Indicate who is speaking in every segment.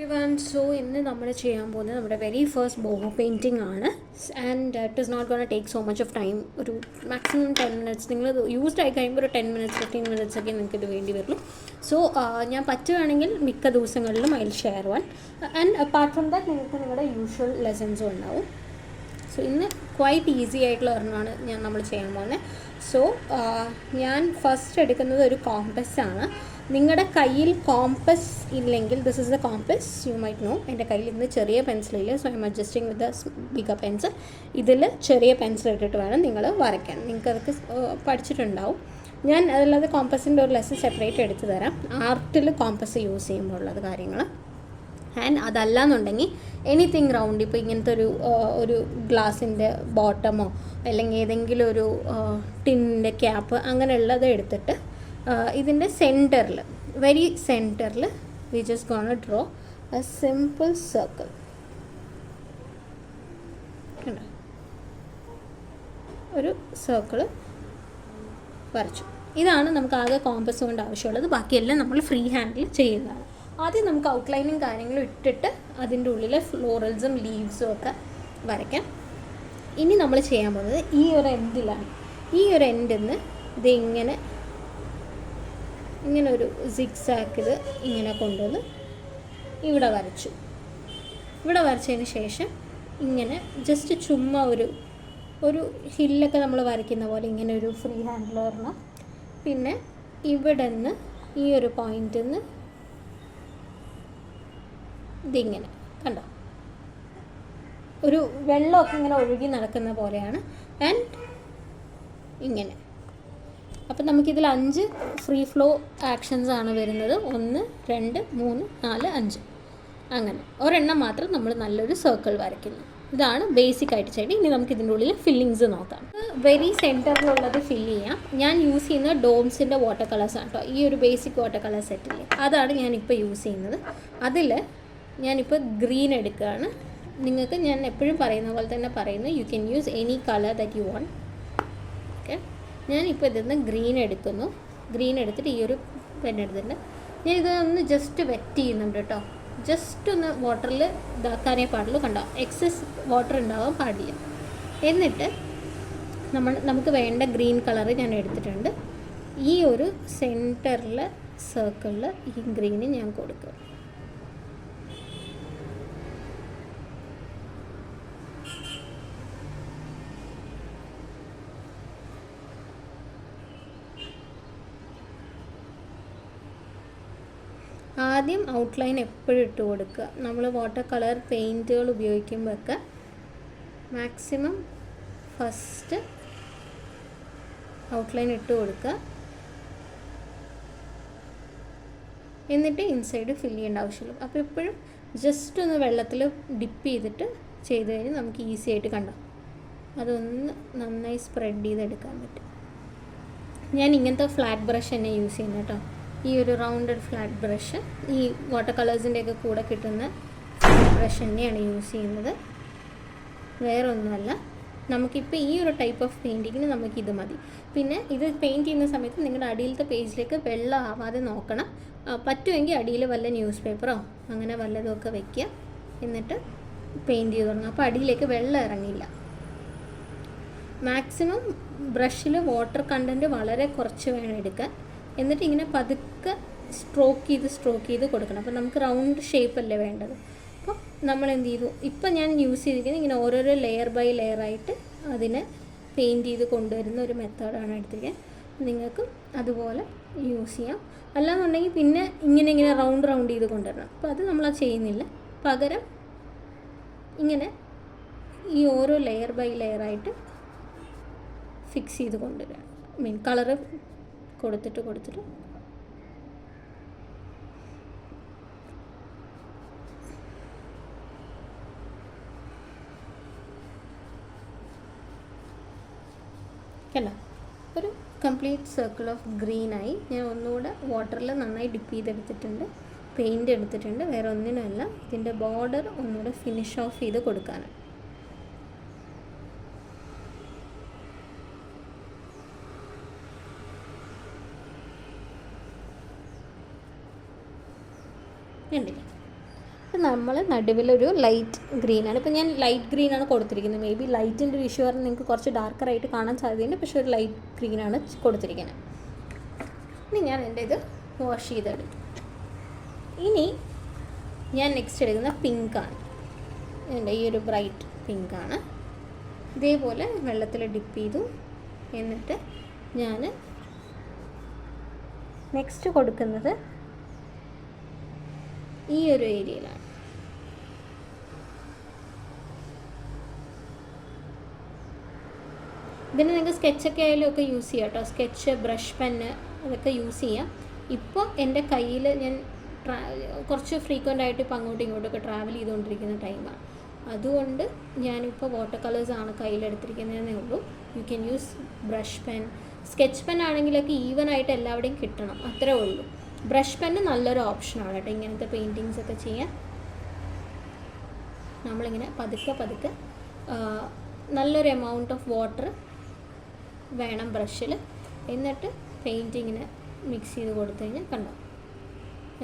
Speaker 1: Everyone, so ഇന്ന് നമ്മൾ ചെയ്യാൻ പോകുന്നത് നമ്മുടെ വെരി ഫസ്റ്റ് ബോഹോ പെയിൻറ്റിംഗ് ആണ്. And it is not gonna take so much of time. ഒരു മാക്സിമം 10 minutes. നിങ്ങൾ യൂസ്ഡ് ആയി കഴിയുമ്പോൾ ഒരു 10 minutes 15 minutes ഒക്കെ നിങ്ങൾക്ക് ഇത് വേണ്ടി വരുള്ളൂ. സോ ഞാൻ പറ്റുകയാണെങ്കിൽ മിക്ക ദിവസങ്ങളിലും I will share one. And apart from that നിങ്ങൾക്ക് നിങ്ങളുടെ യൂഷ്വൽ ലെസൺസും ഉണ്ടാവും. സോ ഇന്ന് ക്വൈറ്റ് ഈസി ആയിട്ടുള്ള ഒരെണ്ണമാണ് നമ്മൾ ചെയ്യാൻ പോകുന്നത്. സോ ഞാൻ ഫസ്റ്റ് എടുക്കുന്നത് ഒരു കോമ്പസ് ആണ്. നിങ്ങളുടെ കയ്യിൽ കോമ്പസ് ഇല്ലെങ്കിൽ, this is the compass, you might know. എൻ്റെ കയ്യിൽ ഇന്ന് ചെറിയ പെൻസിലില്ല, so I'm adjusting with the bigger pencil. ഇതിൽ ചെറിയ പെൻസിൽ ഇട്ടിട്ട് വേണം നിങ്ങൾ വരയ്ക്കാൻ. നിങ്ങൾക്കതൊക്കെ പഠിച്ചിട്ടുണ്ടാവും. ഞാൻ അതല്ലാതെ കോമ്പസിൻ്റെ ഒരു ലെസൺ സെപ്പറേറ്റ് എടുത്തു തരാം, ആർട്ടിൽ കോമ്പസ് യൂസ് ചെയ്യുമ്പോൾ ഉള്ളത് കാര്യങ്ങൾ. ആൻഡ് അതല്ല എന്നുണ്ടെങ്കിൽ എനിത്തിങ് റൗണ്ട്, ഇപ്പോൾ ഇങ്ങനത്തെ ഒരു ഗ്ലാസിൻ്റെ ബോട്ടമോ അല്ലെങ്കിൽ ഏതെങ്കിലും ഒരു ടിന്നിൻ്റെ ക്യാപ്പ് അങ്ങനെയുള്ളത് എടുത്തിട്ട് ഇതിൻ്റെ സെൻറ്ററിൽ, വെരി സെൻറ്ററിൽ we just gonna draw A simple circle. ഒരു സർക്കിൾ വരച്ചു. ഇതാണ് നമുക്ക് ആകെ കോമ്പസ് കൊണ്ട് ആവശ്യമുള്ളത്. ബാക്കിയെല്ലാം നമ്മൾ ഫ്രീ ഹാൻഡിൽ ചെയ്യുന്നതാണ്. ആദ്യം നമുക്ക് ഔട്ട്ലൈനും കാര്യങ്ങളും ഇട്ടിട്ട് അതിൻ്റെ ഉള്ളിൽ ഫ്ലോറൽസും ലീവ്സും ഒക്കെ വരയ്ക്കാം. ഇനി നമ്മൾ ചെയ്യാൻ പോകുന്നത് ഈ ഒരു എൻഡിലാണ്. ഈ ഒരു എൻഡിൽ നിന്ന് ഇതിങ്ങനെ ഒരു സിക്സാക്ക് ഇത് ഇങ്ങനെ കൊണ്ടുവന്ന് ഇവിടെ വരച്ചു. ഇവിടെ വരച്ചതിന് ശേഷം ഇങ്ങനെ ജസ്റ്റ് ചുമ്മാ ഒരു ഹില്ലൊക്കെ നമ്മൾ വരയ്ക്കുന്ന പോലെ ഇങ്ങനെ ഒരു ഫ്രീ ഹാൻഡിൽ വരണം. പിന്നെ ഇവിടെ നിന്ന് ഈ ഒരു പോയിന്റിൽ നിന്ന് ഇതിങ്ങനെ കണ്ടോ, ഒരു വെള്ളമൊക്കെ ഇങ്ങനെ ഒഴുകി നടക്കുന്ന പോലെയാണ്. ആൻഡ് ഇങ്ങനെ. അപ്പം നമുക്കിതിൽ 5 ഫ്രീ ഫ്ലോ ആക്ഷൻസ് ആണ് വരുന്നത്. 1 2 3 4 5 അങ്ങനെ ഒരെണ്ണം മാത്രം നമ്മൾ നല്ലൊരു സർക്കിൾ വരയ്ക്കുന്നു. ഇതാണ് ബേസിക് ആയിട്ട് ചെയ്യേണ്ടത്. ഇനി നമുക്ക് ഇതിൻ്റെ ഉള്ളിൽ ഫില്ലിങ്സ് നോക്കാം. വെരി സെൻറ്ററിലുള്ളത് ഫില്ല് ചെയ്യാം. ഞാൻ യൂസ് ചെയ്യുന്ന ഡോംസിൻ്റെ വാട്ടർ കളേഴ്സാണ് കേട്ടോ. ഈ ഒരു ബേസിക് വാട്ടർ കളർ സെറ്റിൽ അതാണ് ഞാനിപ്പോൾ യൂസ് ചെയ്യുന്നത്. അതിൽ ഞാനിപ്പോൾ ഗ്രീൻ എടുക്കുകയാണ്. നിങ്ങൾക്ക് ഞാൻ എപ്പോഴും പറയുന്ന പോലെ തന്നെ പറയുന്നു, U can use any colour that you want. Okay, ഞാനിപ്പോൾ ഇതിൽ നിന്ന് ഗ്രീൻ എടുക്കുന്നു. ഗ്രീൻ എടുത്തിട്ട് ഈ ഒരു പെൻ എടുത്തിട്ടുണ്ട്. ഞാൻ ഇതൊന്ന് ജസ്റ്റ് വെറ്റ് ചെയ്യുന്നുണ്ട് കേട്ടോ. ജസ്റ്റ് ഒന്ന് വാട്ടറിൽ ഇതാക്കാനേ പാടുള്ളൂ. കണ്ടോ, എക്സസ് വാട്ടർ ഉണ്ടാവാൻ പാടില്ല. എന്നിട്ട് നമുക്ക് വേണ്ട ഗ്രീൻ കളർ ഞാൻ എടുത്തിട്ടുണ്ട്. ഈ ഒരു സെൻറ്ററിൽ സർക്കിളിൽ ഈ ഗ്രീന് ഞാൻ കൊടുക്കും. ആദ്യം ഔട്ട്ലൈൻ എപ്പോഴും ഇട്ട് കൊടുക്കുക. നമ്മൾ വാട്ടർ കളർ പെയിൻറ്റുകൾ ഉപയോഗിക്കുമ്പോഴൊക്കെ മാക്സിമം ഫസ്റ്റ് ഔട്ട്ലൈൻ ഇട്ട് കൊടുക്കുക. എന്നിട്ട് ഇൻസൈഡ് ഫില്ല് ചെയ്യേണ്ട ആവശ്യമുള്ളൂ. അപ്പോൾ എപ്പോഴും ജസ്റ്റ് ഒന്ന് വെള്ളത്തിൽ ഡിപ്പ് ചെയ്തിട്ട് ചെയ്ത് കഴിഞ്ഞാൽ നമുക്ക് ഈസി ആയിട്ട് കണ്ടാം അതൊന്ന് നന്നായി സ്പ്രെഡ് ചെയ്തെടുക്കാൻ പറ്റും. ഞാൻ ഇങ്ങനത്തെ ഫ്ലാറ്റ് ബ്രഷ് തന്നെ യൂസ് ചെയ്യുന്നത് കേട്ടോ. ഈ ഒരു റൗണ്ടഡ് ഫ്ലാറ്റ് ബ്രഷ്, ഈ വാട്ടർ കളേഴ്സിൻ്റെയൊക്കെ കൂടെ കിട്ടുന്ന ഫ്ലാറ്റ് ബ്രഷ് തന്നെയാണ് യൂസ് ചെയ്യുന്നത്. വേറെ ഒന്നുമല്ല. നമുക്കിപ്പോൾ ഈ ഒരു ടൈപ്പ് ഓഫ് പെയിൻറ്റിങ്ങിന് നമുക്കിത് മതി. പിന്നെ ഇത് പെയിൻറ്റ് ചെയ്യുന്ന സമയത്ത് നിങ്ങളുടെ അടിയിലത്തെ പേജിലേക്ക് വെള്ളം ആവാതെ നോക്കണം. പറ്റുമെങ്കിൽ അടിയിൽ വല്ല ന്യൂസ് പേപ്പറോ അങ്ങനെ വല്ലതുമൊക്കെ വയ്ക്കുക. എന്നിട്ട് പെയിൻറ്റ് ചെയ്ത് തുടങ്ങുക. അപ്പോൾ അടിയിലേക്ക് വെള്ളം ഇറങ്ങില്ല. മാക്സിമം ബ്രഷിൽ വാട്ടർ കണ്ടൻറ്റ് വളരെ കുറച്ച് വേണം എടുക്കാൻ. എന്നിട്ട് ഇങ്ങനെ പതുക്കെ സ്ട്രോക്ക് ചെയ്ത് കൊടുക്കണം. അപ്പോൾ നമുക്ക് റൗണ്ട് ഷേപ്പല്ലേ വേണ്ടത്. അപ്പോൾ നമ്മൾ എന്ത് ചെയ്തു, ഇപ്പം ഞാൻ യൂസ് ചെയ്തിരിക്കുന്നത് ഇങ്ങനെ ഓരോരോ ലെയർ ബൈ ലെയർ ആയിട്ട് അതിനെ പെയിൻറ്റ് ചെയ്ത് കൊണ്ടുവരുന്ന ഒരു മെത്തേഡാണ് എടുത്തിരിക്കുന്നത്. നിങ്ങൾക്ക് അതുപോലെ യൂസ് ചെയ്യാം. അല്ലാന്നുണ്ടെങ്കിൽ പിന്നെ ഇങ്ങനെ റൗണ്ട് ചെയ്ത് കൊണ്ടുവരണം. അപ്പോൾ അത് നമ്മളത് ചെയ്യുന്നില്ല. പകരം ഇങ്ങനെ ഈ ഓരോ ലെയർ ബൈ ലെയർ ആയിട്ട് ഫിക്സ് ചെയ്ത് കൊണ്ടുവരിക. കളറ് കൊടുത്തിട്ട് കണ്ടോ, ഒരു കംപ്ലീറ്റ് സർക്കിൾ ഓഫ് ഗ്രീനായി. ഞാൻ ഒന്നുകൂടെ വാട്ടറിൽ നന്നായി ഡിപ്പ് ചെയ്തെടുത്തിട്ടുണ്ട്, പെയിൻറ്റ് എടുത്തിട്ടുണ്ട്. വേറെ ഒന്നിനുമല്ല, ഇതിൻ്റെ ബോർഡർ ഒന്നുകൂടെ ഫിനിഷ് ഓഫ് ചെയ്ത് കൊടുക്കാനാണ്. കണ്ടില്ലേ, ഇപ്പം നമ്മൾ നടുവിലൊരു ലൈറ്റ് ഗ്രീനാണ്. ഇപ്പം ഞാൻ ലൈറ്റ് ഗ്രീനാണ് കൊടുത്തിരിക്കുന്നത്. മേ ബി ലൈറ്റിൻ്റെ ഒരു ഇഷ്യൂ പറഞ്ഞാൽ നിങ്ങൾക്ക് കുറച്ച് ഡാർക്കറായിട്ട് കാണാൻ സാധ്യതയുണ്ട്, പക്ഷേ ഒരു ലൈറ്റ് ഗ്രീനാണ് കൊടുത്തിരിക്കുന്നത്. ഇനി ഞാൻ എൻ്റെ ഇത് വാഷ് ചെയ്തെടുക്കും. ഇനി ഞാൻ നെക്സ്റ്റ് എടുക്കുന്ന പിങ്കാണ്. എൻ്റെ ഈ ഒരു ബ്രൈറ്റ് പിങ്കാണ്. ഇതേപോലെ വെള്ളത്തിൽ ഡിപ്പ് ചെയ്തു. എന്നിട്ട് ഞാൻ നെക്സ്റ്റ് കൊടുക്കുന്നത് ഈ ഒരു ഏരിയയിലാണ്. ഇതിന് നിങ്ങൾക്ക് സ്കെച്ചൊക്കെ ആയാലും ഒക്കെ യൂസ് ചെയ്യാം കേട്ടോ. സ്കെച്ച്, ബ്രഷ് പെന്ന് അതൊക്കെ യൂസ് ചെയ്യാം. ഇപ്പോൾ എൻ്റെ കയ്യിൽ ഞാൻ കുറച്ച് ഫ്രീക്വൻ്റ് ആയിട്ട് ഇപ്പോൾ അങ്ങോട്ടും ഇങ്ങോട്ടൊക്കെ ട്രാവൽ ചെയ്തുകൊണ്ടിരിക്കുന്ന ടൈമാണ്. അതുകൊണ്ട് ഞാനിപ്പോൾ വാട്ടർ കളേഴ്സാണ് കയ്യിലെടുത്തിരിക്കുന്നതെന്നേ ഉള്ളൂ. You can use brush pen. Sketch pen ആണെങ്കിലൊക്കെ ഈവനായിട്ട് എല്ലാവിടെയും കിട്ടണം, അത്രേ ഉള്ളൂ. ബ്രഷ് പെന്ന് നല്ലൊരു ഓപ്ഷനാണ് കേട്ടോ ഇങ്ങനത്തെ പെയിൻറ്റിങ്സ് ഒക്കെ ചെയ്യാൻ. നമ്മളിങ്ങനെ പതുക്കെ പതുക്കെ നല്ലൊരു എമൗണ്ട് ഓഫ് വാട്ടർ വേണം ബ്രഷിൽ. എന്നിട്ട് പെയിൻറ്റിങ്ങിനെ മിക്സ് ചെയ്ത് കൊടുത്തു കഴിഞ്ഞാൽ കണ്ടോ,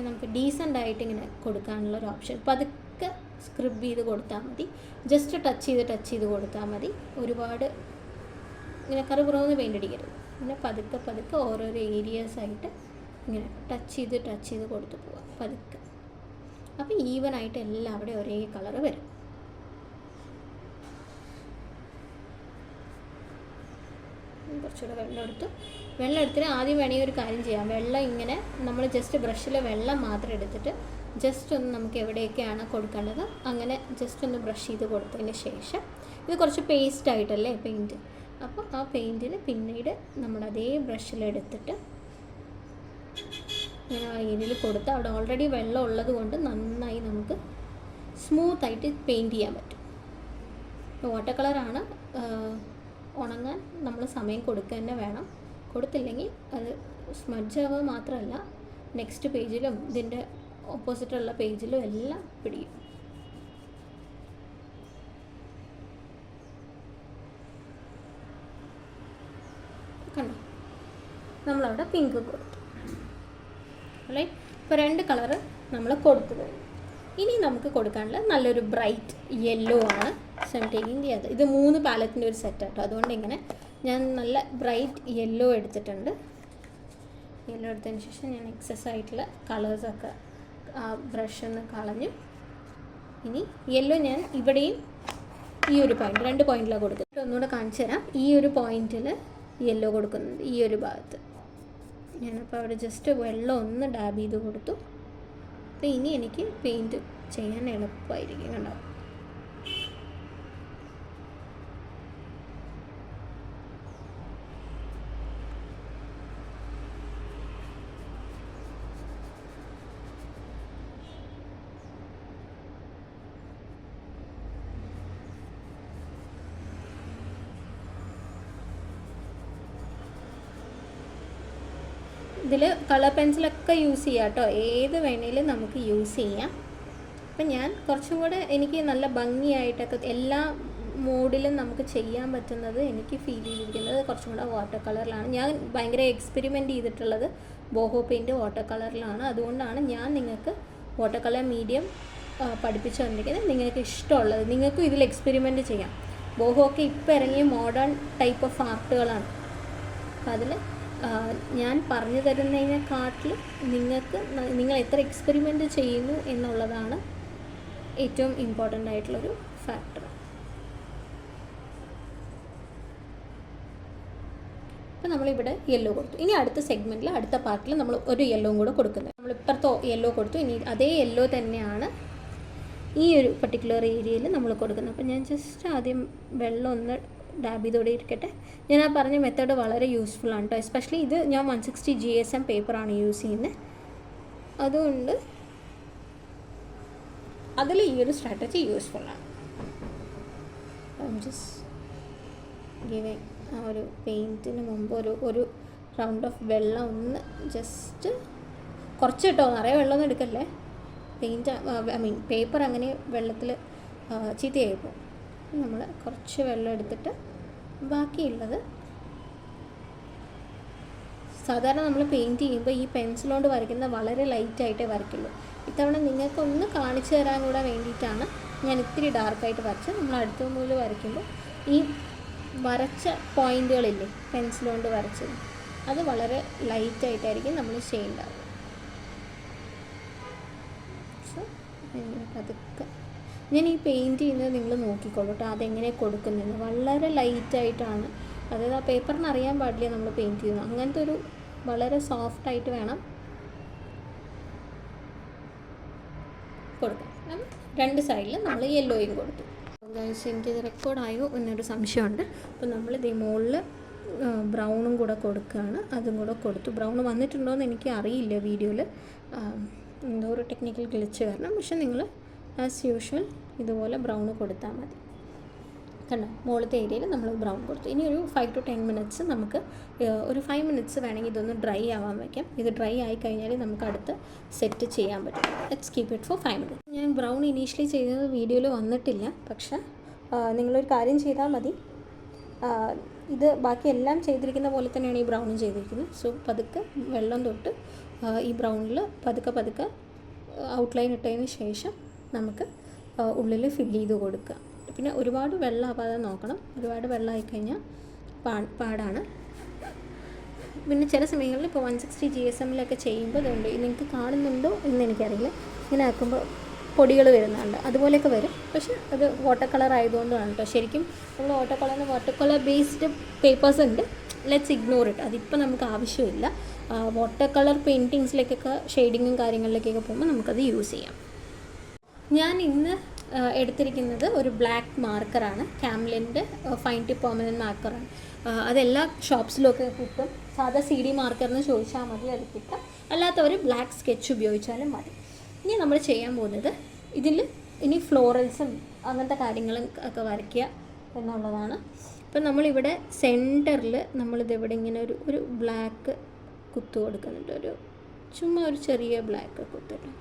Speaker 1: നമുക്ക് ഡീസൻ്റ് ആയിട്ട് ഇങ്ങനെ കൊടുക്കാനുള്ളൊരു ഓപ്ഷൻ. പതുക്കെ സ്ക്രബ് ചെയ്ത് കൊടുത്താൽ മതി. ജസ്റ്റ് ടച്ച് ചെയ്ത് കൊടുത്താൽ മതി. ഒരുപാട് ഇങ്ങനെ കറുപുറന്ന് പെയിൻ്റ് അടിക്കരുത്. പിന്നെ പതുക്കെ പതുക്കെ ഓരോരോ ഏരിയാസായിട്ട് ഇങ്ങനെ ടച്ച് ചെയ്ത് കൊടുത്ത് പോവാം പതുക്കെ. അപ്പോൾ ഈവനായിട്ട് എല്ലാവിടെയും ഒരേ കളറ് വരും. കുറച്ചുകൂടെ വെള്ളം എടുത്തിട്ട് ആദ്യം വേണമെങ്കിൽ ഒരു കാര്യം ചെയ്യാം. വെള്ളം ഇങ്ങനെ നമ്മൾ ജസ്റ്റ് ബ്രഷിൽ വെള്ളം മാത്രം എടുത്തിട്ട് ജസ്റ്റ് ഒന്ന് നമുക്ക് എവിടെയൊക്കെയാണ് കൊടുക്കേണ്ടത് അങ്ങനെ ജസ്റ്റ് ഒന്ന് ബ്രഷ് ചെയ്ത് കൊടുത്തതിന് ശേഷം, ഇത് കുറച്ച് പേസ്റ്റ് ആയിട്ടല്ലേ പെയിൻറ്റ്, അപ്പോൾ ആ പെയിൻറ്റിന് പിന്നീട് നമ്മൾ അതേ ബ്രഷിലെടുത്തിട്ട് ഇങ്ങനെ ആ ഏരിയയിൽ കൊടുത്ത് അവിടെ ഓൾറെഡി വെള്ളം ഉള്ളത് കൊണ്ട് നന്നായി നമുക്ക് സ്മൂത്തായിട്ട് പെയിൻറ്റ് ചെയ്യാൻ പറ്റും. വാട്ടർ കളറാണ്, ഉണങ്ങാൻ നമ്മൾ സമയം കൊടുക്കുക തന്നെ വേണം. കൊടുത്തില്ലെങ്കിൽ അത് സ്മഡ്ജാവുക മാത്രമല്ല നെക്സ്റ്റ് പേജിലും ഇതിൻ്റെ ഓപ്പോസിറ്റുള്ള പേജിലും എല്ലാം പിടിക്കും. കണ്ടോ, നമ്മളവിടെ പിങ്ക് കൊടുത്തു അല്ലേ. ഇപ്പോൾ 2 കളറ് നമ്മൾ കൊടുത്തു കഴിഞ്ഞു. ഇനി നമുക്ക് കൊടുക്കാനുള്ള നല്ലൊരു ബ്രൈറ്റ് യെല്ലോ ആണ്. So I'm taking the other. ഇത് 3 പാലറ്റിൻ്റെ ഒരു സെറ്റ് ആട്ടോ. അതുകൊണ്ട് ഇങ്ങനെ ഞാൻ നല്ല ബ്രൈറ്റ് യെല്ലോ എടുത്തിട്ടുണ്ട്. യെല്ലോ എടുത്തതിന് ശേഷം ഞാൻ എക്സസ് ആയിട്ടുള്ള കളേഴ്സൊക്കെ ആ ബ്രഷിൽ നിന്ന് കളഞ്ഞു. ഇനി യെല്ലോ ഞാൻ ഇവിടെയും ഈ ഒരു പോയിന്റ് 2 പോയിന്റിലാണ് കൊടുക്കുന്നത്. ഒന്നുകൂടെ കാണിച്ചു തരാം. ഈ ഒരു പോയിന്റിൽ യെല്ലോ കൊടുക്കുന്നുണ്ട്, ഈ ഒരു ഭാഗത്ത്. ഞാനപ്പോൾ അവിടെ ജസ്റ്റ് വെള്ളം ഒന്ന് ഡാബ് ചെയ്ത് കൊടുത്തു. അപ്പോൾ ഇനി എനിക്ക് പെയിൻറ്റ് ചെയ്യാൻ എളുപ്പമായിരിക്കും. കണ്ടോ, ഇതിൽ കളർ പെൻസിലൊക്കെ യൂസ് ചെയ്യാം കേട്ടോ. ഏത് വേണേലും നമുക്ക് യൂസ് ചെയ്യാം. അപ്പം ഞാൻ കുറച്ചും കൂടെ എനിക്ക് നല്ല ഭംഗിയായിട്ടൊക്കെ എല്ലാ മോഡിലും നമുക്ക് ചെയ്യാൻ പറ്റുന്നത് എനിക്ക് ഫീൽ ചെയ്തിരിക്കുന്നത് കുറച്ചും കൂടെ വാട്ടർ കളറിലാണ്. ഞാൻ ഭയങ്കര എക്സ്പെരിമെൻറ്റ് ചെയ്തിട്ടുള്ളത് ബോഹോ പെയിൻറ്റ് വാട്ടർ കളറിലാണ്. അതുകൊണ്ടാണ് ഞാൻ നിങ്ങൾക്ക് വാട്ടർ കളർ മീഡിയം പഠിപ്പിച്ചു തന്നിരിക്കുന്നത്. നിങ്ങൾക്ക് ഇഷ്ടമുള്ളത് നിങ്ങൾക്കും ഇതിൽ എക്സ്പെരിമെൻറ്റ് ചെയ്യാം. ബോഹോ ഒക്കെ ഇപ്പോൾ ഇറങ്ങിയ മോഡേൺ ടൈപ്പ് ഓഫ് ആർട്ടുകളാണ്. അപ്പം അതിൽ ഞാൻ പറഞ്ഞു തരുന്നതിനെക്കാട്ടിൽ നിങ്ങൾ എത്ര എക്സ്പെരിമെൻറ്റ് ചെയ്യുന്നു എന്നുള്ളതാണ് ഏറ്റവും ഇമ്പോർട്ടൻ്റ് ആയിട്ടുള്ളൊരു ഫാക്ടർ. അപ്പോൾ നമ്മളിവിടെ യെല്ലോ കൊടുത്തു. ഇനി അടുത്ത സെഗ്മെൻറ്റിൽ അടുത്ത പാർട്ടിൽ നമ്മൾ ഒരു യെല്ലോയും കൂടെ കൊടുക്കുന്നത്. നമ്മളിപ്പുറത്തെ യെല്ലോ കൊടുത്തു. ഇനി അതേ യെല്ലോ തന്നെയാണ് ഈ ഒരു പർട്ടിക്കുലർ ഏരിയയിൽ നമ്മൾ കൊടുക്കുന്നത്. അപ്പോൾ ഞാൻ ജസ്റ്റ് ആദ്യം വെള്ളം ഒന്ന് ഡാബ് ചെയ്തോടെ ഇരിക്കട്ടെ. ഞാൻ ആ പറഞ്ഞ മെത്തേഡ് വളരെ യൂസ്ഫുൾ ആണ് കേട്ടോ. എസ്പെഷ്യലി ഇത് ഞാൻ 160 GSM പേപ്പറാണ് യൂസ് ചെയ്യുന്നത്. അതുകൊണ്ട് അതിൽ ഈ ഒരു സ്ട്രാറ്റജി യൂസ്ഫുള്ളാണ്. ജസ്റ്റ് ഗിവിങ് ആ ഒരു പെയിൻറ്റിന് മുമ്പ് ഒരു റൗണ്ട് ഓഫ് വെള്ളം ഒന്ന് ജസ്റ്റ് കുറച്ച് കേട്ടോ, നിറയെ വെള്ളമൊന്നും എടുക്കല്ലേ. പേപ്പർ അങ്ങനെ വെള്ളത്തിൽ ചീത്തയായിപ്പോൾ നമ്മൾ കുറച്ച് വെള്ളം എടുത്തിട്ട് ബാക്കിയുള്ളത് സാധാരണ നമ്മൾ പെയിൻറ്റ് ചെയ്യുമ്പോൾ ഈ പെൻസിൽ കൊണ്ട് വരയ്ക്കുന്നത് വളരെ ലൈറ്റായിട്ടേ വരയ്ക്കുള്ളൂ. ഇത്തവണ നിങ്ങൾക്കൊന്ന് കാണിച്ചു തരാൻ കൂടെ വേണ്ടിയിട്ടാണ് ഞാൻ ഇത്തിരി ഡാർക്കായിട്ട് വരച്ചത്. നമ്മൾ അടുത്ത മുതൽ വരയ്ക്കുമ്പോൾ ഈ വരച്ച പോയിൻറ്റുകളില്ലേ പെൻസിൽ കൊണ്ട് വരച്ചത്, അത് വളരെ ലൈറ്റായിട്ടായിരിക്കും നമ്മൾ ചെയ്യേണ്ടത്. സോ പതുക്കെ ഞാൻ ഈ പെയിൻറ്റ് ചെയ്യുന്നത് നിങ്ങൾ നോക്കിക്കോളൂ കേട്ടോ, അതെങ്ങനെ കൊടുക്കുന്നത്. വളരെ ലൈറ്റായിട്ടാണ്, അതായത് ആ പേപ്പറിന് അറിയാൻ പാടില്ല നമ്മൾ പെയിൻറ്റ് ചെയ്യുന്നത്. അങ്ങനത്തെ ഒരു വളരെ സോഫ്റ്റായിട്ട് വേണം കൊടുക്കാം. രണ്ട് സൈഡിൽ നമ്മൾ യെല്ലോയും കൊടുത്തു. എനിക്കിത് റെക്കോർഡായോ എന്നൊരു സംശയമുണ്ട്. അപ്പോൾ നമ്മളിത് മുകളിൽ ബ്രൗണും കൂടെ കൊടുക്കുകയാണ്. അതും കൂടെ കൊടുത്തു. ബ്രൗൺ വന്നിട്ടുണ്ടോ എന്ന് എനിക്ക് അറിയില്ല വീഡിയോയിൽ, എന്തോ ഒരു ടെക്നിക്കൽ ഗ്ലിച്ച് കാരണം. പക്ഷെ നിങ്ങൾ ആസ് യൂഷ്വൽ ഇതുപോലെ ബ്രൗൺ കൊടുത്താൽ മതി. കണ്ടോ, മുകളിലത്തെ ഏരിയയിൽ നമ്മൾ ബ്രൗൺ കൊടുത്തു. ഇനി ഒരു 5 to 10 minutes നമുക്ക് ഒരു 5 minutes വേണമെങ്കിൽ ഇതൊന്ന് ഡ്രൈ ആവാൻ വയ്ക്കാം. ഇത് ഡ്രൈ ആയി കഴിഞ്ഞാൽ നമുക്ക് അടുത്ത് സെറ്റ് ചെയ്യാൻ പറ്റും. Let's keep it for 5 minutes. ഞാൻ ബ്രൗൺ ഇനീഷ്യലി ചെയ്തത് വീഡിയോയിൽ വന്നിട്ടില്ല, പക്ഷേ നിങ്ങളൊരു കാര്യം ചെയ്താൽ മതി. ഇത് ബാക്കി എല്ലാം ചെയ്തിരിക്കുന്ന പോലെ തന്നെയാണ് ഈ ബ്രൗണും ചെയ്തിരിക്കുന്നത്. സോ പതുക്കെ വെള്ളം തൊട്ട് ഈ ബ്രൗണിൽ പതുക്കെ ഔട്ട്ലൈൻ ഇട്ടതിന് ശേഷം നമുക്ക് ഉള്ളിൽ ഫില്ല് ചെയ്ത് കൊടുക്കുക. പിന്നെ ഒരുപാട് വെള്ളമാവാതെ നോക്കണം. ഒരുപാട് വെള്ളമായി കഴിഞ്ഞാൽ പാടാണ്. പിന്നെ ചില സമയങ്ങളിൽ ഇപ്പോൾ 160 GSM-ലൊക്കെ ചെയ്യുമ്പോൾ ഇതുണ്ട്, നിങ്ങൾക്ക് കാണുന്നുണ്ടോ എന്ന് എനിക്കറിയില്ല, ഇങ്ങനെ ആക്കുമ്പോൾ പൊടികൾ വരുന്നുണ്ട്, അതുപോലെയൊക്കെ വരും. പക്ഷേ അത് വാട്ടർ കളർ ആയതുകൊണ്ടാണ് കേട്ടോ. ശരിക്കും നമ്മൾ വാട്ടർ കളർ ബേസ്ഡ് പേപ്പേഴ്സ് ഉണ്ട്, ലെറ്റ്സ് ഇഗ്നോർ ഇറ്റ്. അതിപ്പോൾ നമുക്ക് ആവശ്യമില്ല. വാട്ടർ കളർ പെയിൻറ്റിങ്സിലേക്കൊക്കെ ഷെയ്ഡിങ്ങും കാര്യങ്ങളിലേക്കൊക്കെ പോകുമ്പോൾ നമുക്കത് യൂസ് ചെയ്യാം. ഞാൻ ഇന്ന് എടുത്തിരിക്കുന്നത് ഒരു ബ്ലാക്ക് മാർക്കറാണ്, ക്യാംലിൻ്റെ ഫൈൻ ടിപ്പ് പെർമനൻറ്റ് മാർക്കറാണ്. അതെല്ലാ ഷോപ്സിലൊക്കെ കിട്ടും. സാധാ CD മാർക്കറിന് ചോദിച്ചാൽ മതി, അത് കിട്ടും. അല്ലാത്തവർ ബ്ലാക്ക് സ്കെച്ച് ഉപയോഗിച്ചാലും മതി. ഇനി നമ്മൾ ചെയ്യാൻ പോകുന്നത് ഇതിൽ ഇനി ഫ്ലോറൽസും അങ്ങനത്തെ കാര്യങ്ങളും ഒക്കെ വരയ്ക്കുക എന്നുള്ളതാണ്. അപ്പം നമ്മളിവിടെ സെൻറ്ററിൽ നമ്മളിതിവിടെ ഇങ്ങനെ ഒരു ബ്ലാക്ക് കുത്തു കൊടുക്കുന്നുണ്ട്, ചുമ്മാ ഒരു ചെറിയ ബ്ലാക്ക് കുത്തിട്ട്.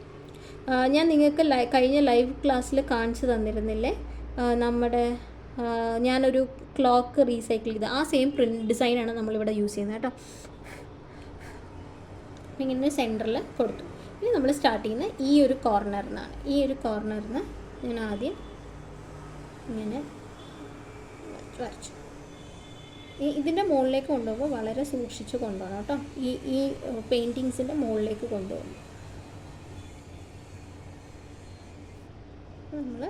Speaker 1: ഞാൻ നിങ്ങൾക്ക് കഴിഞ്ഞ ലൈവ് ക്ലാസ്സിൽ കാണിച്ചു തന്നിരുന്നില്ലേ, നമ്മുടെ ഞാനൊരു ക്ലോക്ക് റീസൈക്കിൾ ചെയ്ത് ആ സെയിം പ്രിൻറ്റ് ഡിസൈനാണ് നമ്മളിവിടെ യൂസ് ചെയ്യുന്നത് കേട്ടോ. ഇങ്ങനെ സെൻറ്ററിൽ കൊടുത്തു. ഇനി നമ്മൾ സ്റ്റാർട്ട് ചെയ്യുന്നത് ഈ ഒരു കോർണറിനാണ്. ഈ ഒരു കോർണറിന് ഞാൻ ആദ്യം ഇങ്ങനെ വരച്ചു. ഇതിൻ്റെ മുകളിലേക്ക് കൊണ്ടുപോകുമ്പോൾ വളരെ സൂക്ഷിച്ച് കൊണ്ടുപോകണം കേട്ടോ. ഈ പെയിൻറ്റിങ്സിൻ്റെ മുകളിലേക്ക് കൊണ്ടുപോകും. നമ്മൾ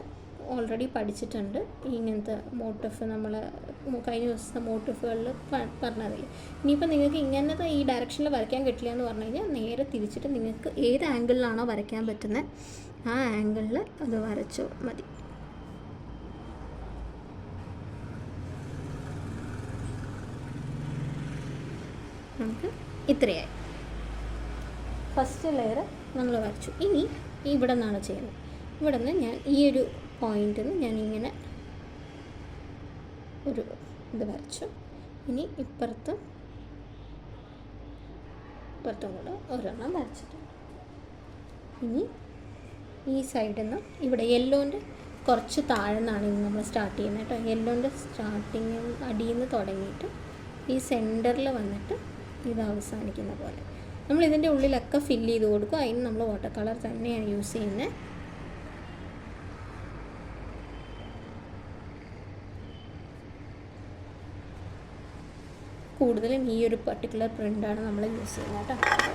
Speaker 1: ഓൾറെഡി പഠിച്ചിട്ടുണ്ട് ഇങ്ങനത്തെ മോട്ടീഫ്. നമ്മൾ കഴിഞ്ഞ ദിവസത്തെ മോട്ടീഫുകളിൽ പറഞ്ഞതില്ല. ഇനിയിപ്പോൾ നിങ്ങൾക്ക് ഇങ്ങനത്തെ ഈ ഡയറക്ഷനിൽ വരയ്ക്കാൻ കിട്ടില്ല എന്ന് പറഞ്ഞു കഴിഞ്ഞാൽ നേരെ തിരിച്ചിട്ട് നിങ്ങൾക്ക് ഏത് ആംഗിളിലാണോ വരയ്ക്കാൻ പറ്റുന്നത് ആ ആംഗിളിൽ അത് വരച്ചോ മതി. നമുക്ക് ഇത്രയായി. ഫസ്റ്റ് ലെയർ നമ്മൾ വരച്ചു. ഇനി ഇവിടെ നിന്നാണ് ചെയ്യുന്നത്. ഇവിടെ നിന്ന് ഞാൻ ഈ ഒരു പോയിന്റിൽ നിന്ന് ഞാനിങ്ങനെ ഒരു ഇത് വരച്ചു. ഇനി ഇപ്പുറത്തും കൂടെ ഒരെണ്ണം വരച്ചിട്ടുണ്ട്. ഇനി ഈ സൈഡിൽ നിന്ന് ഇവിടെ യെല്ലോൻ്റെ കുറച്ച് താഴെ നിന്നാണ് ഇനി നമ്മൾ സ്റ്റാർട്ട് ചെയ്യുന്നത് കേട്ടോ. യെല്ലോൻ്റെ സ്റ്റാർട്ടിങ് അടിയിൽ നിന്ന് തുടങ്ങിയിട്ട് ഈ സെൻറ്ററിൽ വന്നിട്ട് ഇത് അവസാനിക്കുന്ന പോലെ നമ്മൾ ഇതിൻ്റെ ഉള്ളിലൊക്കെ ഫില്ല് ചെയ്ത് കൊടുക്കും. അതിന് നമ്മൾ വാട്ടർ കളർ തന്നെയാണ് യൂസ് ചെയ്യുന്നത്. കൂടുതലും ഈ ഒരു പർട്ടിക്കുലർ പ്രിൻ്റാണ് നമ്മൾ യൂസ് ചെയ്യുന്നത് കേട്ടോ.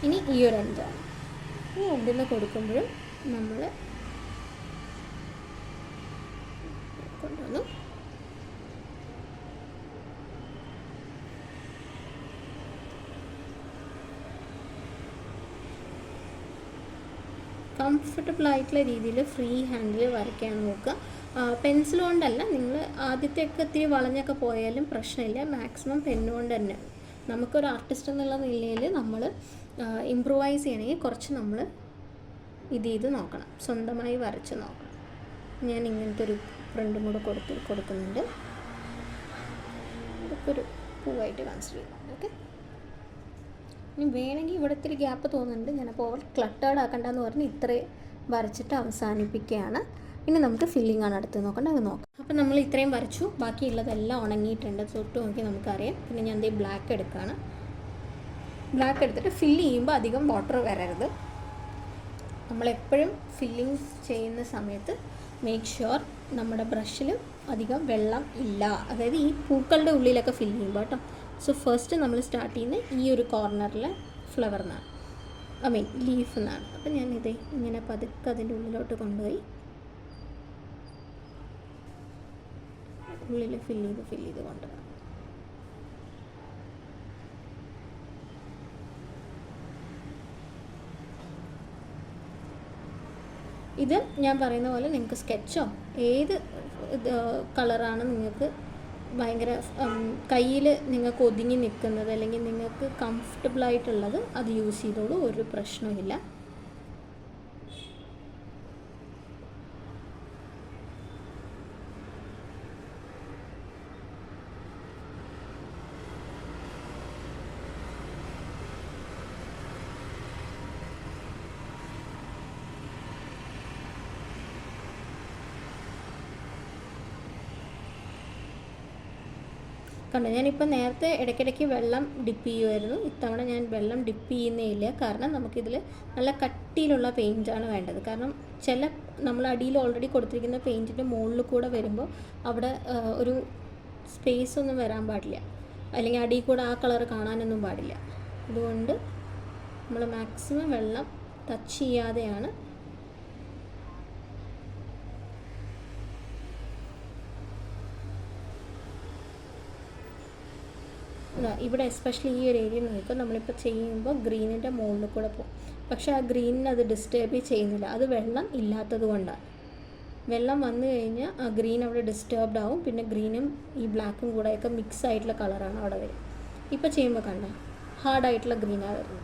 Speaker 1: ഇനി ഈ ഒരു എൻഡാണ്. ഈ എൻഡിൽ നിന്ന് കൊടുക്കുമ്പോഴും നമ്മൾ കൊണ്ടുവന്നു. കംഫർട്ടബിൾ ആയിട്ടുള്ള രീതിയിൽ ഫ്രീ ഹാൻഡിൽ വരയ്ക്കാൻ നോക്കുക. പെൻസിൽ കൊണ്ടല്ല, നിങ്ങൾ ആദ്യത്തെയൊക്കെ ഇത്തിരി വളഞ്ഞൊക്കെ പോയാലും പ്രശ്നമില്ല. മാക്സിമം പെന്നുകൊണ്ട് തന്നെ. നമുക്കൊരു ആർട്ടിസ്റ്റ് എന്നുള്ള നിലയിൽ നമ്മൾ ഇമ്പ്രൂവൈസ് ചെയ്യണമെങ്കിൽ കുറച്ച് നമ്മൾ ഇത് നോക്കണം, സ്വന്തമായി വരച്ച് നോക്കണം. ഞാൻ ഇങ്ങനത്തെ ഒരു പ്രിൻ്റും കൂടെ കൊടുക്കുന്നുണ്ട്. ഇതൊക്കെ ഒരു പൂവായിട്ട് കൺസിഡർ ചെയ്യാം. ഓക്കെ, ഇനി വേണമെങ്കിൽ ഇവിടെ ഇത്തിരി ഗ്യാപ്പ് തോന്നുന്നുണ്ട്. ഞാനപ്പോൾ ഓവർ ക്ലട്ടേർഡ് ആക്കണ്ടെന്ന് പറഞ്ഞ് ഇത്രയും വരച്ചിട്ട് അവസാനിപ്പിക്കുകയാണ്. ഇനി നമുക്ക് ഫില്ലിംഗ് ആണ് അടുത്ത് നോക്കേണ്ടത്, അത് നോക്കാം. അപ്പോൾ നമ്മൾ ഇത്രയും വരച്ചു, ബാക്കിയുള്ളതെല്ലാം ഉണങ്ങിയിട്ടുണ്ട്, തൊട്ട് നോക്കി നമുക്കറിയാം. പിന്നെ ഞാൻ ദേ ബ്ലാക്ക് എടുക്കുകയാണ്. ബ്ലാക്ക് എടുത്തിട്ട് ഫില്ല് ചെയ്യുമ്പോൾ അധികം വാട്ടർ വരരുത്. നമ്മളെപ്പോഴും ഫില്ലിങ്സ് ചെയ്യുന്ന സമയത്ത് മേക്ക് ഷുവർ നമ്മുടെ ബ്രഷിൽ അധികം വെള്ളം ഇല്ല, അതായത് ഈ പൂക്കളുടെ ഉള്ളിലൊക്കെ ഫില്ല് ചെയ്യുമ്പോൾ കേട്ടോ. സോ ഫസ്റ്റ് നമ്മൾ സ്റ്റാർട്ട് ചെയ്യുന്നത് ഈ ഒരു കോർണറിലെ ഫ്ലവർ എന്നാണ്, ഐ മീൻ ലീഫ് എന്നാണ്. അപ്പം ഞാനിത് ഇങ്ങനെ പതുക്കെ അതിൻ്റെ ഉള്ളിലോട്ട് കൊണ്ടുപോയി ഉള്ളിൽ ഫില്ല് ചെയ്ത് കൊണ്ടുപോകാം. ഇത് ഞാൻ പറയുന്ന പോലെ നിങ്ങൾക്ക് സ്കെച്ചോ ഏത് കളറാണ് നിങ്ങൾക്ക് ഭയങ്കര കയ്യിൽ നിങ്ങൾക്ക് ഒതുങ്ങി നിൽക്കുന്നത് അല്ലെങ്കിൽ നിങ്ങൾക്ക് കംഫർട്ടബിളായിട്ടുള്ളത് അത് യൂസ് ചെയ്തോളൂ, ഒരു പ്രശ്നവുമില്ല. കണ്ടോ, ഞാനിപ്പോൾ നേരത്തെ ഇടയ്ക്കിടയ്ക്ക് വെള്ളം ഡിപ്പ് ചെയ്യുമായിരുന്നു. ഇത്തവണ ഞാൻ വെള്ളം ഡിപ്പ് ചെയ്യുന്നേ ഇല്ല, കാരണം നമുക്കിതിൽ നല്ല കട്ടിയിലുള്ള പെയിൻറ്റാണ് വേണ്ടത്. കാരണം നമ്മൾ അടിയിൽ ഓൾറെഡി കൊടുത്തിരിക്കുന്ന പെയിൻറ്റിൻ്റെ മുകളിൽ കൂടെ വരുമ്പോൾ അവിടെ ഒരു സ്പേസ് ഒന്നും വരാൻ പാടില്ല, അല്ലെങ്കിൽ അടിയിൽ കൂടെ ആ കളർ കാണാനൊന്നും പാടില്ല. അതുകൊണ്ട് നമ്മൾ മാക്സിമം വെള്ളം ടച്ച് ചെയ്യാതെയാണ് ഇവിടെ എസ്പെഷ്യലി ഈ ഒരു ഏരിയ നോക്കുക. നമ്മളിപ്പോൾ ചെയ്യുമ്പോൾ ഗ്രീനിൻ്റെ മുകളിൽ കൂടെ പോകും, പക്ഷേ ആ ഗ്രീനിന് അത് ഡിസ്റ്റർബ് ചെയ്യുന്നില്ല, അത് വെള്ളം ഇല്ലാത്തത് കൊണ്ടാണ്. വെള്ളം വന്നു കഴിഞ്ഞാൽ ആ ഗ്രീൻ അവിടെ ഡിസ്റ്റർബ്ഡ് ആവും, പിന്നെ ഗ്രീനും ഈ ബ്ലാക്കും കൂടെയൊക്കെ മിക്സ് ആയിട്ടുള്ള കളറാണ് അവിടെ വരും. ഇപ്പോൾ ചെയ്യുമ്പോൾ കണ്ട ഹാർഡായിട്ടുള്ള ഗ്രീനാണ് വരുന്നത്.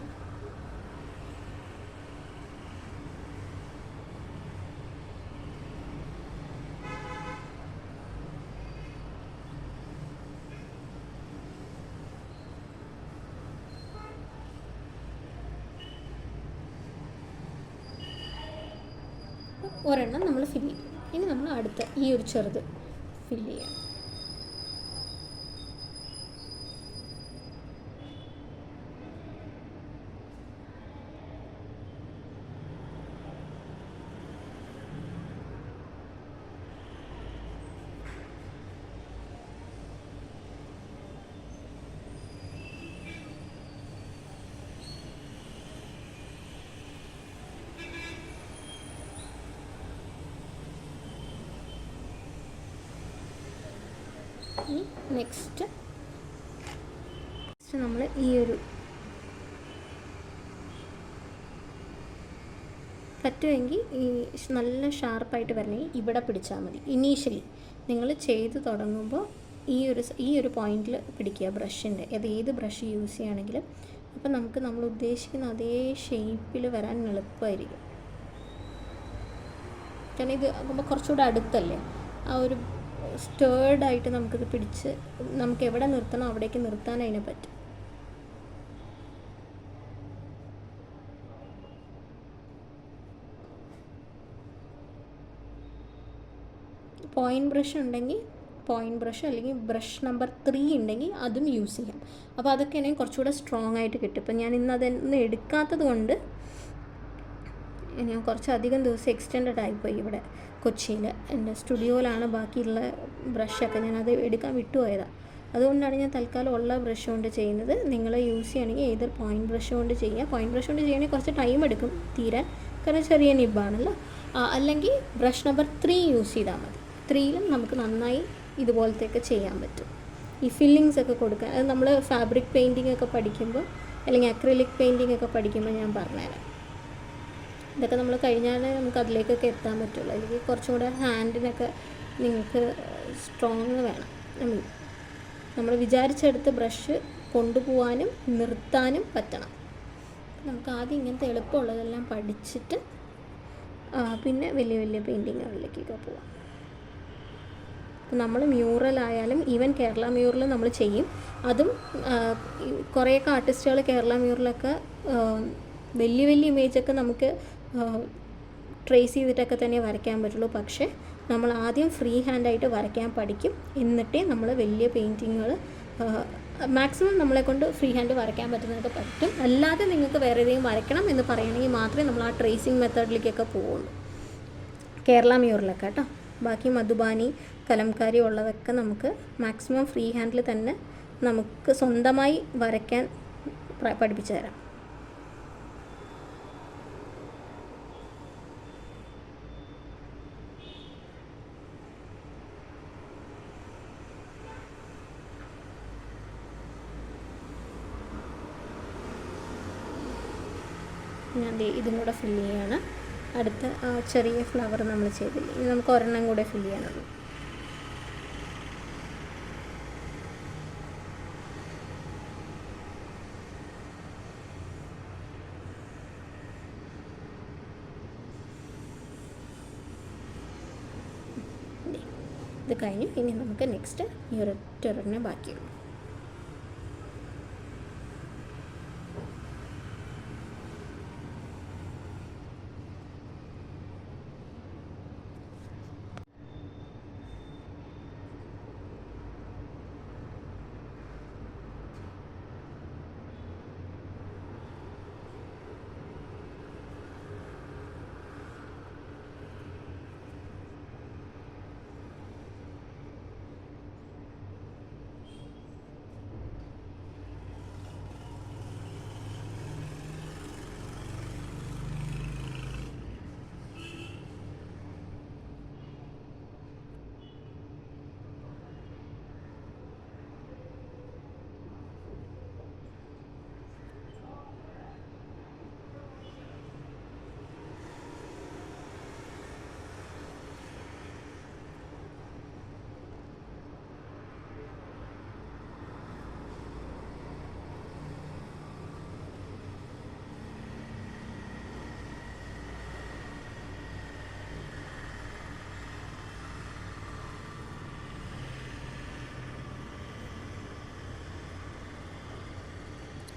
Speaker 1: ഒരെണ്ണം നമ്മൾ ഫില്ല് ചെയ്യും. ഇനി നമ്മൾ അടുത്ത ഈ ഒരു ചെറുത് ഫില്ല് ചെയ്യാം. നെക്സ്റ്റ് നമ്മൾ ഈ ഒരു പറ്റുമെങ്കിൽ ഈ നല്ല ഷാർപ്പായിട്ട് വരണമെങ്കിൽ ഇവിടെ പിടിച്ചാൽ മതി. ഇനീഷ്യലി നിങ്ങൾ ചെയ്ത് തുടങ്ങുമ്പോൾ ഈ ഒരു പോയിന്റിൽ പിടിക്കുക ബ്രഷിൻ്റെ, അത് ഏത് ബ്രഷ് യൂസ് ചെയ്യുകയാണെങ്കിലും. അപ്പം നമ്മൾ ഉദ്ദേശിക്കുന്ന അതേ ഷേപ്പിൽ വരാൻ എളുപ്പമായിരിക്കും. കാരണം ഇത് ആകുമ്പോൾ കുറച്ചുകൂടെ അടുത്തല്ലേ, ആ ഒരു സ്റ്റേർഡായിട്ട് നമുക്കിത് പിടിച്ച് നമുക്ക് എവിടെ നിർത്തണോ അവിടേക്ക് നിർത്താൻ അതിനെ പറ്റും. പോയിൻറ്റ് ബ്രഷ് ഉണ്ടെങ്കിൽ പോയിൻറ്റ് ബ്രഷ്, അല്ലെങ്കിൽ ബ്രഷ് നമ്പർ 3 ഉണ്ടെങ്കിൽ അതും യൂസ് ചെയ്യാം. അപ്പോൾ അതൊക്കെ ആണെങ്കിൽ കുറച്ചുകൂടെ സ്ട്രോങ് ആയിട്ട് കിട്ടും. ഇപ്പം ഞാൻ ഇന്ന് അതൊന്നും എടുക്കാത്തത് കൊണ്ട് ഞാൻ കുറച്ചധികം ദിവസം എക്സ്റ്റെൻഡഡ് ആയിപ്പോയി. ഇവിടെ കൊച്ചിയിൽ എൻ്റെ സ്റ്റുഡിയോയിലാണ് ബാക്കിയുള്ള ബ്രഷൊക്കെ, ഞാനത് എടുക്കാൻ വിട്ടുപോയതാണ്. അതുകൊണ്ടാണ് ഞാൻ തൽക്കാലം ഉള്ള ബ്രഷ് കൊണ്ട് ചെയ്യുന്നത്. നിങ്ങൾ യൂസ് ചെയ്യുകയാണെങ്കിൽ ഏത് പോയിൻറ്റ് ബ്രഷ് കൊണ്ട് ചെയ്യുക. പോയിൻറ്റ് ബ്രഷ് കൊണ്ട് ചെയ്യുകയാണെങ്കിൽ കുറച്ച് ടൈം എടുക്കും തീരാൻ, കാരണം ചെറിയ നിബാണല്ലോ. അല്ലെങ്കിൽ ബ്രഷ് നമ്പർ 3 യൂസ് ചെയ്താൽ മതി. 3ലും നമുക്ക് നന്നായി ഇതുപോലത്തെയൊക്കെ ചെയ്യാൻ പറ്റും. ഈ ഫില്ലിങ്സ് ഒക്കെ കൊടുക്കാൻ, അത് നമ്മൾ ഫാബ്രിക് പെയിൻറ്റിംഗ് ഒക്കെ പഠിക്കുമ്പോൾ അല്ലെങ്കിൽ അക്രിലിക് പെയിൻറ്റിംഗ് ഒക്കെ പഠിക്കുമ്പോൾ ഞാൻ പറഞ്ഞുതരാം. ഇതൊക്കെ നമ്മൾ കഴിഞ്ഞാൽ നമുക്ക് അതിലേക്കൊക്കെ എത്താൻ പറ്റുള്ളൂ. അല്ലെങ്കിൽ കുറച്ചും കൂടെ ഹാൻഡിനൊക്കെ നിങ്ങൾക്ക് സ്ട്രോങ് വേണം. നമ്മൾ വിചാരിച്ചെടുത്ത് ബ്രഷ് കൊണ്ടുപോകാനും നിർത്താനും പറ്റണം. നമുക്ക് ആദ്യം ഇങ്ങനത്തെ എളുപ്പമുള്ളതെല്ലാം പഠിച്ചിട്ട് പിന്നെ വലിയ വലിയ പെയിൻറ്റിങ്ങുകളിലേക്കൊക്കെ പോവാം. അപ്പോൾ നമ്മൾ മ്യൂറലായാലും ഈവൻ കേരള മ്യൂറൽ നമ്മൾ ചെയ്യും. അതും കുറേയൊക്കെ ആർട്ടിസ്റ്റുകൾ കേരള മ്യൂറലൊക്കെ വലിയ വലിയ ഇമേജൊക്കെ നമുക്ക് ട്രേസ് ചെയ്തിട്ടൊക്കെ തന്നെ വരയ്ക്കാൻ പറ്റുള്ളൂ. പക്ഷേ നമ്മൾ ആദ്യം ഫ്രീ ഹാൻഡായിട്ട് വരയ്ക്കാൻ പഠിക്കും, എന്നിട്ടേ നമ്മൾ വലിയ പെയിൻറ്റിങ്ങുകൾ മാക്സിമം നമ്മളെ കൊണ്ട് ഫ്രീ ഹാൻഡ് വരയ്ക്കാൻ പറ്റുന്നതൊക്കെ പറ്റും. അല്ലാതെ നിങ്ങൾക്ക് വേറെ ഏതെങ്കിലും വരയ്ക്കണം എന്ന് പറയണമെങ്കിൽ മാത്രമേ നമ്മൾ ആ ട്രേസിങ് മെത്തേഡിലേക്കൊക്കെ പോവുള്ളൂ, കേരള മ്യൂറലൊക്കെ കേട്ടോ. ബാക്കി മധുബാനി, കലംകാരി ഉള്ളതൊക്കെ നമുക്ക് മാക്സിമം ഫ്രീ ഹാൻഡിൽ തന്നെ നമുക്ക് സ്വന്തമായി വരയ്ക്കാൻ പഠിപ്പിച്ചു തരാം. ഞാൻ ഇതും കൂടെ ഫില്ല് ചെയ്യാണ്. അടുത്ത ചെറിയ ഫ്ലവർ നമ്മൾ ചെയ്തില്ല, ഇനി നമുക്ക് ഒരെണ്ണം കൂടെ ഫില്ല് ചെയ്യാനുള്ളൂ. ഇത് കഴിഞ്ഞു. ഇനി നമുക്ക് നെക്സ്റ്റ് ഈ ഒരൊറ്റൊരെണ്ണേ ബാക്കിയുള്ളൂ.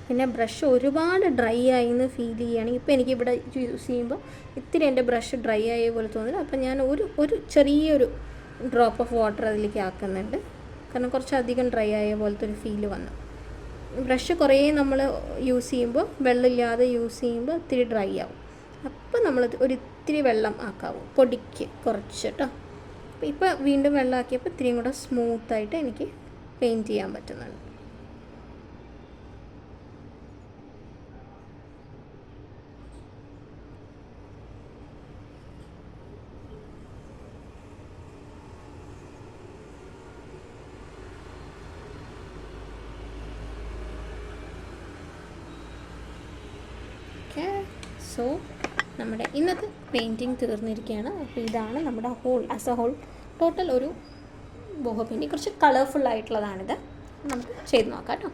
Speaker 1: പിന്നെ ബ്രഷ് ഒരുപാട് ഡ്രൈ ആയി എന്ന് ഫീൽ ചെയ്യുകയാണെങ്കിൽ, ഇപ്പോൾ എനിക്കിവിടെ യൂസ് ചെയ്യുമ്പോൾ ഇത്തിരി എൻ്റെ ബ്രഷ് ഡ്രൈ ആയ പോലെ തോന്നില്ല. അപ്പോൾ ഞാൻ ഒരു ചെറിയൊരു ഡ്രോപ്പ് ഓഫ് വാട്ടർ അതിലേക്ക് ആക്കുന്നുണ്ട്, കാരണം കുറച്ചധികം ഡ്രൈ ആയ പോലത്തെ ഒരു ഫീല് വന്നു. ബ്രഷ് കുറേ നമ്മൾ യൂസ് ചെയ്യുമ്പോൾ, വെള്ളമില്ലാതെ യൂസ് ചെയ്യുമ്പോൾ ഇത്തിരി ഡ്രൈ ആവും. അപ്പോൾ നമ്മൾ ഒരിത്തിരി വെള്ളം ആക്കാവും, പൊടിക്ക് കുറച്ച് കേട്ടോ. അപ്പോൾ ഇപ്പോൾ വീണ്ടും വെള്ളം ആക്കിയപ്പോൾ ഇത്തിരിയും കൂടെ സ്മൂത്തായിട്ട് എനിക്ക് പെയിൻറ്റ് ചെയ്യാൻ പറ്റുന്നുണ്ട്. സോ നമ്മുടെ ഇന്നത്തെ പെയിൻറ്റിങ് തീർന്നിരിക്കുകയാണ്. അപ്പോൾ ഇതാണ് നമ്മുടെ whole, as a whole total ഒരു ബോഹോ പെയിൻറ്റിങ്. കുറച്ച് കളർഫുൾ ആയിട്ടുള്ളതാണിത്. നമുക്ക് ചെയ്ത് നോക്കാം കേട്ടോ.